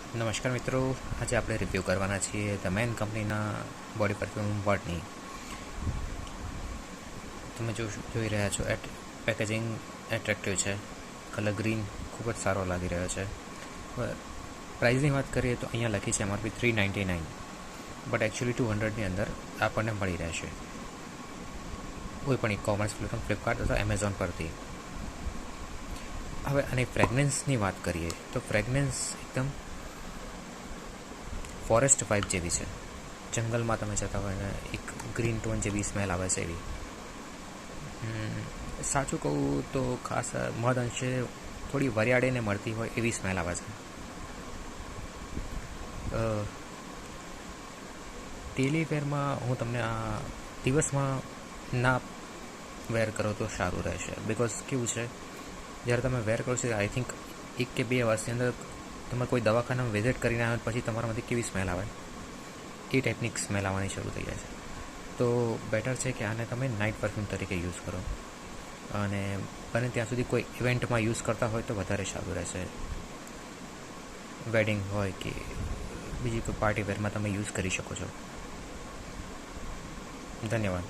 નમસ્કાર મિત્રો, આજે આપણે રિવ્યૂ કરવાના છીએ ધ મેન કંપનીના બોડી પરફ્યુમ વર્ડની. તમે જોઈ રહ્યા છો પેકેજિંગ એટ્રેક્ટિવ છે, કલર ગ્રીન ખૂબ જ સારો લાગી રહ્યો છે. પ્રાઇઝની વાત કરીએ તો અહીંયા લખી છે MRP 399, બટ એકચ્યુઅલી 200ની અંદર આપણને મળી રહેશે કોઈ પણ ઈ-કોમર્સ પ્લેટફોર્મ ફ્લિપકાર્ટ અથવા એમેઝોન પરથી. હવે આની ફ્રેગ્રન્સની વાત કરીએ તો ફ્રેગ્રન્સ એકદમ ફોરેસ્ટ વાઇબ જેવી છે. જંગલમાં તમે જતા હોય ને એક ગ્રીન ટોન જેવી સ્મેલ આવે છે એવી. સાચું કહું તો ખાસ મહદ અંશે થોડી વરિયાળીને મળતી હોય એવી સ્મેલ આવે છે. ડેલી વેરમાં હું તમને આ દિવસમાં ના વેર કરો તો સારું રહેશે. બિકોઝ કેવું છે, જ્યારે તમે વેર કરો છો આઈ થિંક 1 કે 2 વર્ષની અંદર તમે કોઈ દવાખાનામાં વિઝિટ કરીને આવ્યા પછી તમારામાંથી કેવી સ્મેલ આવે એ ટાઈપની સ્મેલ આવવાની શરૂ થઈ જાય છે. તો બેટર છે કે આને તમે નાઇટ પરફ્યુમ તરીકે યુઝ કરો, અને બને ત્યાં સુધી કોઈ ઇવેન્ટમાં યુઝ કરતા હોય તો વધારે સારું રહેશે. વેડિંગ હોય કે બીજી કોઈ પાર્ટી વેરમાં તમે યુઝ કરી શકો છો. ધન્યવાદ.